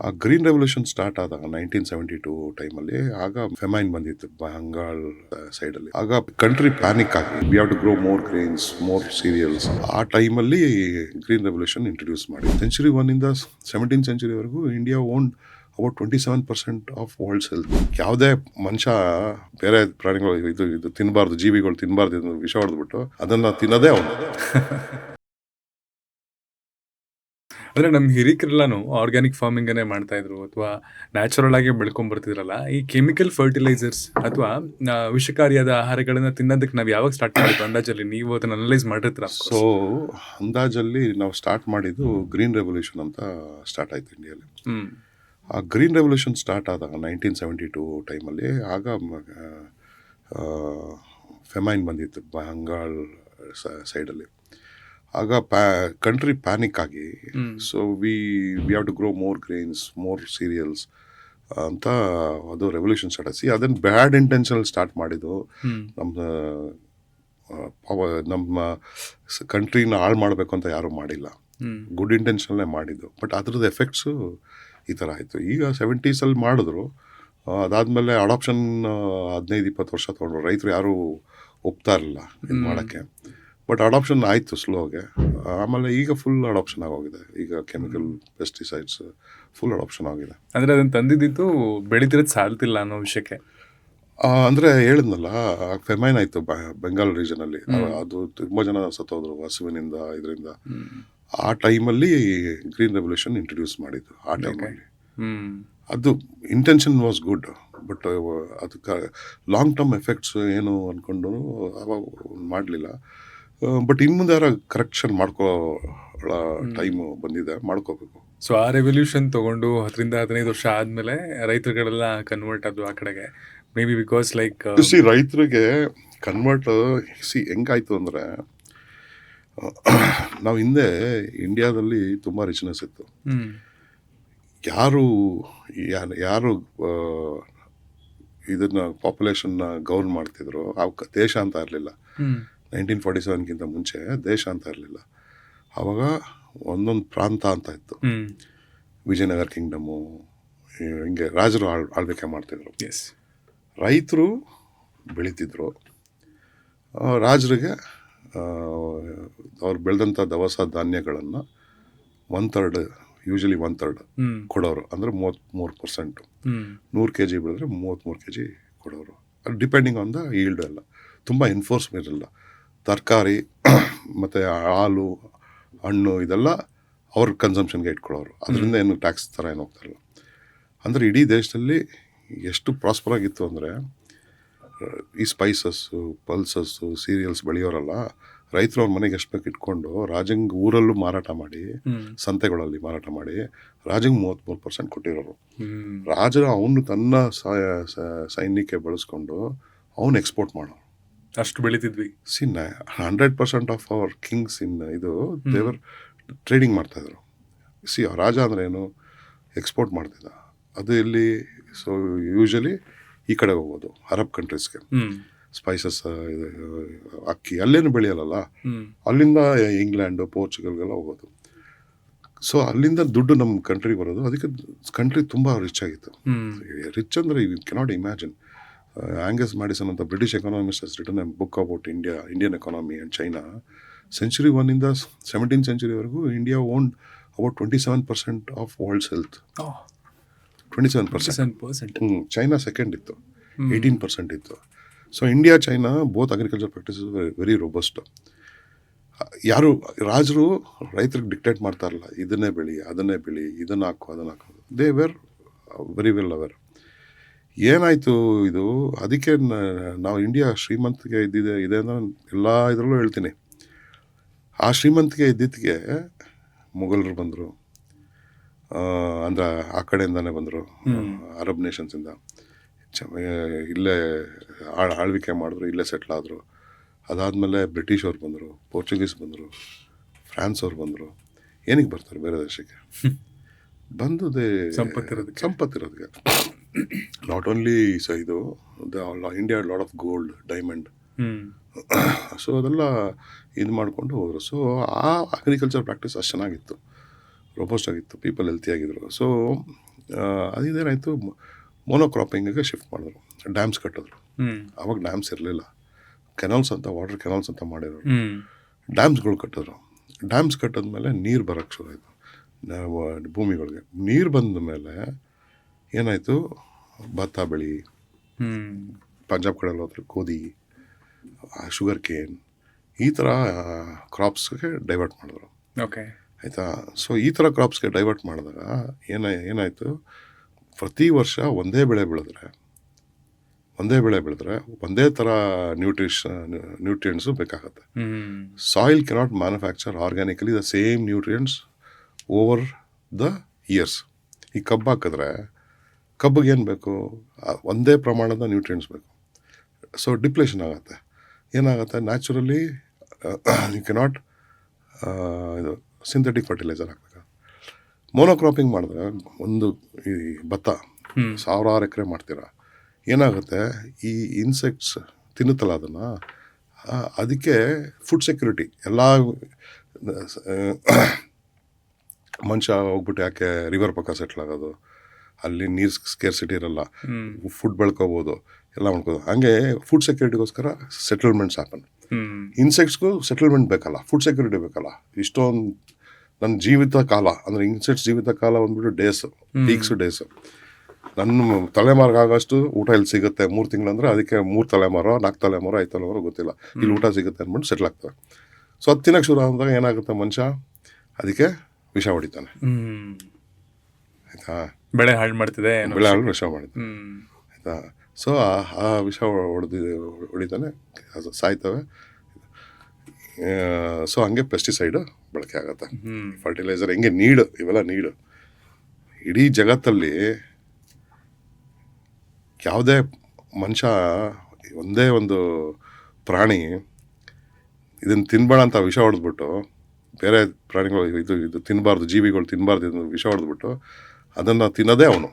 ಆ green revolution start ಆದಾಗ 1972 ಟೈಮಲ್ಲಿ ಆಗ ಫೆಮೈನ್ ಬಂದಿತ್ತು ಬಂಗಾಲ್ ಸೈಡಲ್ಲಿ. ಆಗ ಕಂಟ್ರಿ ಪ್ಯಾನಿಕ್ ಆಗಿ we have to grow more grains, more cereals. ಆ ಟೈಮಲ್ಲಿ ಗ್ರೀನ್ ರೆವಲ್ಯೂಷನ್ ಇಂಟ್ರೊಡ್ಯೂಸ್ ಮಾಡಿ ಸೆಂಚುರಿ 1 ಇಂದ 17th ಸೆಂಚುರಿವರೆಗೂ India own about 27% of world's health. ಯಾವುದೇ ಮನುಷ್ಯ ಬೇರೆ ಪ್ರಾಣಿಗಳು ಇದು ತಿನ್ನಬಾರ್ದು, ಜೀವಿಗಳು ತಿನ್ನಬಾರ್ದು, ಇದು ವಿಷ ಹೊಡೆದ್ಬಿಟ್ಟು ಅದನ್ನ ತಿನ್ನೋದೇ ಅವನು. ಅಂದರೆ ನಮ್ಮ ಹಿರಿಕರೆಲ್ಲನೂ ಆರ್ಗ್ಯಾನಿಕ್ ಫಾರ್ಮಿಂಗನ್ನೇ ಮಾಡ್ತಾ ಇದ್ರು ಅಥವಾ ನ್ಯಾಚುರಲ್ ಆಗಿ ಬೆಳ್ಕೊಂಡ್ಬರ್ತಿದ್ರಲ್ಲ. ಈ ಕೆಮಿಕಲ್ ಫರ್ಟಿಲೈಸರ್ಸ್ ಅಥವಾ ವಿಷಕಾರಿಯಾದ ಆಹಾರಗಳನ್ನ ತಿನ್ನೋದಕ್ಕೆ ನಾವು ಯಾವಾಗ ಸ್ಟಾರ್ಟ್ ಮಾಡಿದ್ದು ಅಂದಾಜಲ್ಲಿ? ನೀವು ಅದನ್ನ ಅನಲೈಸ್ ಮಾಡಿರ್ತೀರ. ಸೊ ಅಂದಾಜಲ್ಲಿ ನಾವು ಸ್ಟಾರ್ಟ್ ಮಾಡಿದ್ದು ಗ್ರೀನ್ ರೆವಲ್ಯೂಷನ್ ಅಂತ ಸ್ಟಾರ್ಟ್ ಆಯ್ತು ಇಂಡಿಯಾಲಿ. ಆ ಗ್ರೀನ್ ರೆವಲ್ಯೂಷನ್ ಸ್ಟಾರ್ಟ್ ಆದಾಗ 1972 ಟೈಮಲ್ಲಿ ಆಗ ಫೆಮೈನ್ ಬಂದಿತ್ತು ಬಂಗಾಲ್ ಸೈಡಲ್ಲಿ. ಆಗ ಕಂಟ್ರಿ ಪ್ಯಾನಿಕ್ ಆಗಿ so we have to grow more grains, more cereals ಅಂತ ಅದು ರೆವಲ್ಯೂಷನ್ ಸ್ಟಾರ್ಟ್ ಆಗಿ ಅದನ್ನು ಬ್ಯಾಡ್ ಇಂಟೆನ್ಷನಲ್ಲಿ ಸ್ಟಾರ್ಟ್ ಮಾಡಿದ್ದು. ನಮ್ಮ ಕಂಟ್ರಿನ ಹಾಳು ಮಾಡಬೇಕು ಅಂತ ಯಾರೂ ಮಾಡಿಲ್ಲ, ಗುಡ್ ಇಂಟೆನ್ಷನ್ನೇ ಮಾಡಿದ್ದು. ಬಟ್ ಅದ್ರದ್ದು ಎಫೆಕ್ಟ್ಸು ಈ ಥರ ಆಯಿತು. ಈಗ 70s ಮಾಡಿದ್ರು, ಅದಾದಮೇಲೆ ಅಡಾಪ್ಷನ್ 15-20 ವರ್ಷ ತೊಗೊಂಡ್ರು. ರೈತರು ಯಾರೂ ಒಪ್ತಾ ಇರಲಿಲ್ಲ ಇದು ಮಾಡೋಕ್ಕೆ. ಬಟ್ ಅಡಾಪ್ಷನ್ ಆಯಿತು ಸ್ಲೋಗೆ. ಆಮೇಲೆ ಈಗ ಫುಲ್ ಅಡಾಪ್ಷನ್ ಆಗೋಗಿದೆ. ಈಗ ಕೆಮಿಕಲ್ ಪೆಸ್ಟಿಸೈಡ್ಸ್ ಫುಲ್ ಅಡಾಪ್ಷನ್ ಆಗಿದೆ. ಅಂದರೆ ಅದನ್ನು ತಂದಿದ್ದು ಬೆಳೀತಿರೋದು ಸಾಲ್ತಿಲ್ಲ ಅನ್ನೋ ವಿಷಯಕ್ಕೆ. ಅಂದರೆ ಹೇಳಿದ್ನಲ್ಲ, ಫೆಮೈನ್ ಆಯಿತು ಬೆಂಗಾಲ್ ರೀಜನಲ್ಲಿ. ಅದು ತುಂಬ ಜನ ಸತ್ತೋದ್ರು ಹಸುವಿನಿಂದ, ಇದರಿಂದ. ಆ ಟೈಮಲ್ಲಿ ಗ್ರೀನ್ ರೆವಲ್ಯೂಷನ್ ಇಂಟ್ರೊಡ್ಯೂಸ್ ಮಾಡಿದ್ದು. ಆ ಟೈಮಲ್ಲಿ ಅದು ಇಂಟೆನ್ಷನ್ ವಾಸ್ ಗುಡ್, ಬಟ್ ಅದಕ್ಕೆ ಲಾಂಗ್ ಟರ್ಮ್ ಎಫೆಕ್ಟ್ಸ್ ಏನು ಅಂದ್ಕೊಂಡು ಅವಾಗ ಮಾಡಲಿಲ್ಲ. ಬಟ್ ಇನ್ನು ಮುಂದೆ ಯಾರು ಕರೆಕ್ಷನ್ ಮಾಡ್ಕೊಳ್ಳೋ ಟೈಮು ಬಂದಿದೆ, ಮಾಡ್ಕೋಬೇಕು. ಸೊ ಆ ರೆವಲ್ಯೂಷನ್ ತೊಗೊಂಡು 10-15 ವರ್ಷ ಆದಮೇಲೆ ರೈತರುಗಳೆಲ್ಲ ಕನ್ವರ್ಟ್ ಆದ್ರು ಆ ಕಡೆಗೆ. ಮೇ ಬಿ ಬಿಕಾಸ್ ಲೈಕ್ ರೈತರಿಗೆ ಕನ್ವರ್ಟ್ ಹೆಂಗಾಯ್ತು ಅಂದರೆ, ನಾವು ಹಿಂದೆ ಇಂಡಿಯಾದಲ್ಲಿ ತುಂಬ ರಿಚ್ನೆಸ್ ಇತ್ತು. ಯಾರು ಇದನ್ನ ಪಾಪ್ಯುಲೇಷನ್ನ ಗೌರ್ನ್ ಮಾಡ್ತಿದ್ರು, ದೇಶ ಅಂತ ಇರಲಿಲ್ಲ. 1947ಗಿಂತ ಮುಂಚೆ ದೇಶ ಅಂತ ಇರಲಿಲ್ಲ. ಆವಾಗ ಒಂದೊಂದು ಪ್ರಾಂತ ಅಂತ ಇತ್ತು. ವಿಜಯನಗರ ಕಿಂಗ್ಡಮು, ಹಿಂಗೆ ರಾಜರು ಆಳ್ವಿಕೆ ಮಾಡ್ತಿದ್ರು. ರೈತರು ಬೆಳೀತಿದ್ರು, ರಾಜರಿಗೆ ಅವ್ರು ಬೆಳೆದಂಥ ದವಸ ಧಾನ್ಯಗಳನ್ನು 1/3, ಯೂಶಲಿ 1/3 ಕೊಡೋರು. ಅಂದರೆ 33%. 100 kg ಬೆಳೆದ್ರೆ 33 kg ಕೊಡೋರು. ಅದು ಡಿಪೆಂಡಿಂಗ್ ಆನ್ ದ ಈಲ್ಡ್. ಎಲ್ಲ ತುಂಬ ಎನ್ಫೋರ್ಸ್ಮೆಂಟ್ ಇರಲ್ಲ. ತರಕಾರಿ ಮತ್ತು ಹಾಲು, ಹಣ್ಣು ಇದೆಲ್ಲ ಅವ್ರ ಕನ್ಸಂಪ್ಷನ್ಗೆ ಇಟ್ಕೊಳ್ಳೋರು. ಅದರಿಂದ ಏನು ಟ್ಯಾಕ್ಸ್ ಥರ ಏನು ಹೋಗ್ತಾರಲ್ಲ. ಅಂದರೆ ಇಡೀ ದೇಶದಲ್ಲಿ ಎಷ್ಟು ಪ್ರಾಸ್ಪರ್ ಆಗಿತ್ತು ಅಂದರೆ, ಈ ಸ್ಪೈಸಸ್ಸು, ಪಲ್ಸಸ್ಸು, ಸೀರಿಯಲ್ಸ್ ಬೆಳೆಯೋರಲ್ಲ, ರೈತರು ಅವ್ರ ಮನೆಗೆ ಎಷ್ಟು ಬೇಕು ಇಟ್ಕೊಂಡು ರಾಜಂಗ್ ಊರಲ್ಲೂ ಮಾರಾಟ ಮಾಡಿ, ಸಂತೆಗಳಲ್ಲಿ ಮಾರಾಟ ಮಾಡಿ ರಾಜಂಗ್ 33% ಕೊಟ್ಟಿರೋರು. ರಾಜರು ಅವನು ತನ್ನ ಸೈನ್ಯಕ್ಕೆ ಬಳಸ್ಕೊಂಡು ಅವನು ಎಕ್ಸ್ಪೋರ್ಟ್ ಮಾಡೋರು. ಅಷ್ಟು ಬೆಳೀತಿದ್ವಿ. 100% ಆಫ್ ಅವರ್ ಕಿಂಗ್ಸ್ ಇದು ದೇವರ್ ಟ್ರೇಡಿಂಗ್ ಮಾಡ್ತಾಯಿದ್ರು. ರಾಜ ಅಂದರೆ ಏನು, ಎಕ್ಸ್ಪೋರ್ಟ್ ಮಾಡ್ತಿದ್ದ. ಅದು ಇಲ್ಲಿ ಸೊ ಯೂಶಲಿ ಈ ಕಡೆ ಹೋಗೋದು ಅರಬ್ ಕಂಟ್ರೀಸ್ಗೆ. ಸ್ಪೈಸಸ್, ಅಕ್ಕಿ ಅಲ್ಲೇನು ಬೆಳೆಯಲ್ಲ, ಅಲ್ಲಿಂದ ಇಂಗ್ಲೆಂಡು, ಪೋರ್ಚುಗಲ್ಗೆಲ್ಲ ಹೋಗೋದು. ಸೊ ಅಲ್ಲಿಂದ ದುಡ್ಡು ನಮ್ಮ ಕಂಟ್ರಿಗೆ ಬರೋದು. ಅದಕ್ಕೆ ಕಂಟ್ರಿ ತುಂಬ ರಿಚ್ ಆಗಿತ್ತು. ರಿಚ್ ಅಂದರೆ you cannot imagine. Angus Maddison ಅಂತ British economist has written a book about Indian economy and China. Century 1 ಇಂದ 17th ಸೆಂಚುರಿವರೆಗೂ India own about 27% of world's health. 27%. China second ಇತ್ತು, 18% ಇತ್ತು. So India, China both agriculture practices very robust. ಯಾರು ರಾಜರು ರೈತರಿಗೆ dictate ಮಾಡ್ತಾ ಇರಲ್ಲ, ಇದನ್ನೇ ಬೆಳಿ, ಅದನ್ನೇ ಬೆಳಿ, ಇದನ್ನು ಹಾಕು, ಅದನ್ನು ಹಾಕೋದು. They were very well aware. ಏನಾಯಿತು ಇದು, ಅದಕ್ಕೆ ನಾವು ಇಂಡಿಯಾ ಶ್ರೀಮಂತಿಗೆ ಇದೆ ಅಂತ ಎಲ್ಲ ಇದರಲ್ಲೂ ಹೇಳ್ತೀನಿ. ಆ ಶ್ರೀಮಂತಿಗೆ ಇದ್ದಿದ್ದಕ್ಕೆ ಮೊಘಲರು ಬಂದರು, ಅಂದರೆ ಆ ಕಡೆಯಿಂದನೇ ಬಂದರು, ಅರಬ್ ನೇಷನ್ಸಿಂದ. ಇಲ್ಲೇ ಆಳ್ವಿಕೆ ಮಾಡಿದ್ರು, ಇಲ್ಲೇ ಸೆಟ್ಲ್ ಆದರು. ಅದಾದಮೇಲೆ ಬ್ರಿಟಿಷ್ ಅವ್ರು ಬಂದರು, ಪೋರ್ಚುಗೀಸ್ ಬಂದರು, ಫ್ರಾನ್ಸ್ ಅವ್ರು ಬಂದರು. ಏನಕ್ಕೆ ಬರ್ತಾರೆ ಬೇರೆ ದೇಶಕ್ಕೆ? ಬಂದದೇ ಸಂಪತ್ತಿರೋದಕ್ಕೆ. ನಾಟ್ ಓನ್ಲಿ ಇದು India lot of gold, diamond. So ಅದೆಲ್ಲ ಇದು ಮಾಡಿಕೊಂಡು ಹೋದರು. ಸೊ ಆ ಅಗ್ರಿಕಲ್ಚರ್ ಪ್ರಾಕ್ಟೀಸ್ ಅಷ್ಟು ಚೆನ್ನಾಗಿತ್ತು, ರೋಬಸ್ಟ್ ಆಗಿತ್ತು, ಪೀಪಲ್ ಹೆಲ್ತಿ ಆಗಿದ್ರು. ಸೊ ಅದಿದೇನಾಯಿತು, ಮೋನೋಕ್ರಾಪಿಂಗಿಗೆ ಶಿಫ್ಟ್ ಮಾಡಿದ್ರು, ಡ್ಯಾಮ್ಸ್ ಕಟ್ಟಿದ್ರು. ಹ್ಮ್ ಅವಾಗ ಡ್ಯಾಮ್ಸ್ ಇರಲಿಲ್ಲ, ಕೆನಾಲ್ಸ್ ಅಂತ, ವಾಟರ್ ಕೆನಾಲ್ಸ್ ಅಂತ ಮಾಡಿದ್ರು. ಹ್ಮ್ ಡ್ಯಾಮ್ಸ್ಗಳು ಕಟ್ಟಿದ್ರು. ಡ್ಯಾಮ್ಸ್ ಕಟ್ಟಿದ್ಮೇಲೆ ನೀರು ಬರೋಕ್ಕೆ ಶುರು ಆಯಿತು ಭೂಮಿಗಳಿಗೆ. ನೀರು ಬಂದ ಮೇಲೆ ಏನಾಯಿತು, ಭತ್ತ ಬೆಳೆ, ಹ್ಮ್ ಪಂಜಾಬ್ ಕಡೆಯಲ್ಲಿ ಹೋದ್ರೆ ಗೋಧಿ, ಶುಗರ್ ಕೇನ್, ಈ ಥರ ಕ್ರಾಪ್ಸ್ಗೆ ಡೈವರ್ಟ್ ಮಾಡಿದ್ರು. ಓಕೆ. ಆಯಿತಾ. ಸೊ ಈ ಥರ ಕ್ರಾಪ್ಸ್ಗೆ ಡೈವರ್ಟ್ ಮಾಡಿದಾಗ ಏನಾಯಿತು, ಪ್ರತಿ ವರ್ಷ ಒಂದೇ ಬೆಳೆ ಬೆಳೆದ್ರೆ ಒಂದೇ ಥರ ನ್ಯೂಟ್ರಿಯೆಂಟ್ಸು ಬೇಕಾಗುತ್ತೆ. Hmm soil cannot manufacture organically the same nutrients over the years. ಈ ಕಬ್ಬು ಹಾಕಿದ್ರೆ ಕಬ್ಬಿಗೆ ಏನು ಬೇಕು, ಒಂದೇ ಪ್ರಮಾಣದ ನ್ಯೂಟ್ರಿಯೆಂಟ್ಸ್ ಬೇಕು. ಸೊ ಡಿಪ್ಲೇಷನ್ ಆಗುತ್ತೆ. ಏನಾಗುತ್ತೆ, ನ್ಯಾಚುರಲಿ ಯು ಕೆನಾಟ್ ಇದು ಸಿಂಥೆಟಿಕ್ ಫರ್ಟಿಲೈಸರ್ ಹಾಕ್ಬೇಕು. ಮೋನೋಕ್ರಾಪಿಂಗ್ ಮಾಡಿದ್ರೆ ಒಂದು ಈ ಭತ್ತ ಸಾವಿರಾರು ಎಕರೆ ಮಾಡ್ತೀರಾ, ಏನಾಗುತ್ತೆ, ಈ ಇನ್ಸೆಕ್ಟ್ಸ್ ತಿನ್ನುತ್ತಲ್ಲ ಅದನ್ನು, ಅದಕ್ಕೆ ಫುಡ್ ಸೆಕ್ಯೂರಿಟಿ ಎಲ್ಲ ಮನುಷ್ಯ ಹೋಗ್ಬಿಟ್ಟು ಯಾಕೆ ರಿವರ್ ಪಕ್ಕ ಸೆಟ್ಲ್ ಆಗೋದು, ಅಲ್ಲಿ ನೀರು ಸ್ಕೇರ್ಸಿಟಿ ಇರಲ್ಲ, ಫುಡ್ ಬೆಳ್ಕೋಬೋದು, ಎಲ್ಲ ಮಾಡ್ಕೋದು. ಹಂಗೆ ಫುಡ್ ಸೆಕ್ಯೂರಿಟಿಗೋಸ್ಕರ ಸೆಟಲ್ಮೆಂಟ್ಸ್ ಹ್ಯಾಪನ್. ಇನ್ಸೆಕ್ಟ್ಸ್ಗೂ ಸೆಟಲ್ಮೆಂಟ್ ಬೇಕಲ್ಲ, ಫುಡ್ ಸೆಕ್ಯೂರಿಟಿ ಬೇಕಲ್ಲ. ಇಷ್ಟೊಂದು ನನ್ನ ಜೀವಿತ ಕಾಲ ಅಂದರೆ ಇನ್ಸೆಕ್ಟ್ಸ್ ಜೀವಿತ ಕಾಲ ಬಂದ್ಬಿಟ್ಟು ಡೇಸು, ವೀಕ್ಸು ಡೇಸು. ನನ್ನ ತಲೆಮಾರಿಗಾಗೋಷ್ಟು ಊಟ ಇಲ್ಲಿ ಸಿಗುತ್ತೆ 3 ತಿಂಗಳಂದ್ರೆ, ಅದಕ್ಕೆ 3 ತಲೆಮಾರೋ 4 ತಲೆಮಾರೋ 5 ತಲೆಮಾರೋ ಗೊತ್ತಿಲ್ಲ, ಇಲ್ಲಿ ಊಟ ಸಿಗುತ್ತೆ ಅಂದ್ಬಿಟ್ಟು ಸೆಟ್ಲ್ ಆಗ್ತವೆ. ಸೊ ಅದು ತಿನ್ನಕ್ಕೆ ಶುರು ಆದಾಗ ಏನಾಗುತ್ತೆ, ಮನುಷ್ಯ ಅದಕ್ಕೆ ವಿಷ ಹೊಡಿತಾನೆ. ಆಯಿತಾ, ಬೆಳೆ ಹಾಳು ಮಾಡ್ತಿದೆ, ಬೆಳೆ ಹಾಳು ವಿಷ ಮಾಡಿದ್ದಾನೆ. ಆಯಿತಾ. ಸೊ ಆ ವಿಷ ಹೊಡಿತಾನೆ, ಅದು ಸಾಯ್ತವೆ. ಸೊ ಹಂಗೆ ಪೆಸ್ಟಿಸೈಡ್ ಬಳಕೆ ಆಗುತ್ತೆ, ಫರ್ಟಿಲೈಸರ್ ಹೆಂಗೆ ನೀಡು, ಇವೆಲ್ಲ ನೀಡು. ಇಡೀ ಜಗತ್ತಲ್ಲಿ ಯಾವುದೇ ಮನುಷ್ಯ, ಒಂದೇ ಒಂದು ಪ್ರಾಣಿ ಇದನ್ನು ತಿನ್ಬೇಡ ಅಂತ ವಿಷ ಹೊಡೆದ್ಬಿಟ್ಟು, ಬೇರೆ ಪ್ರಾಣಿಗಳು ಇದು ತಿನ್ನಬಾರ್ದು, ಜೀವಿಗಳು ತಿನ್ನಬಾರ್ದು, ಇದನ್ನು ವಿಷ ಹೊಡೆದ್ಬಿಟ್ಟು ಅದನ್ನು ತಿನ್ನೋದೇ ಅವನು.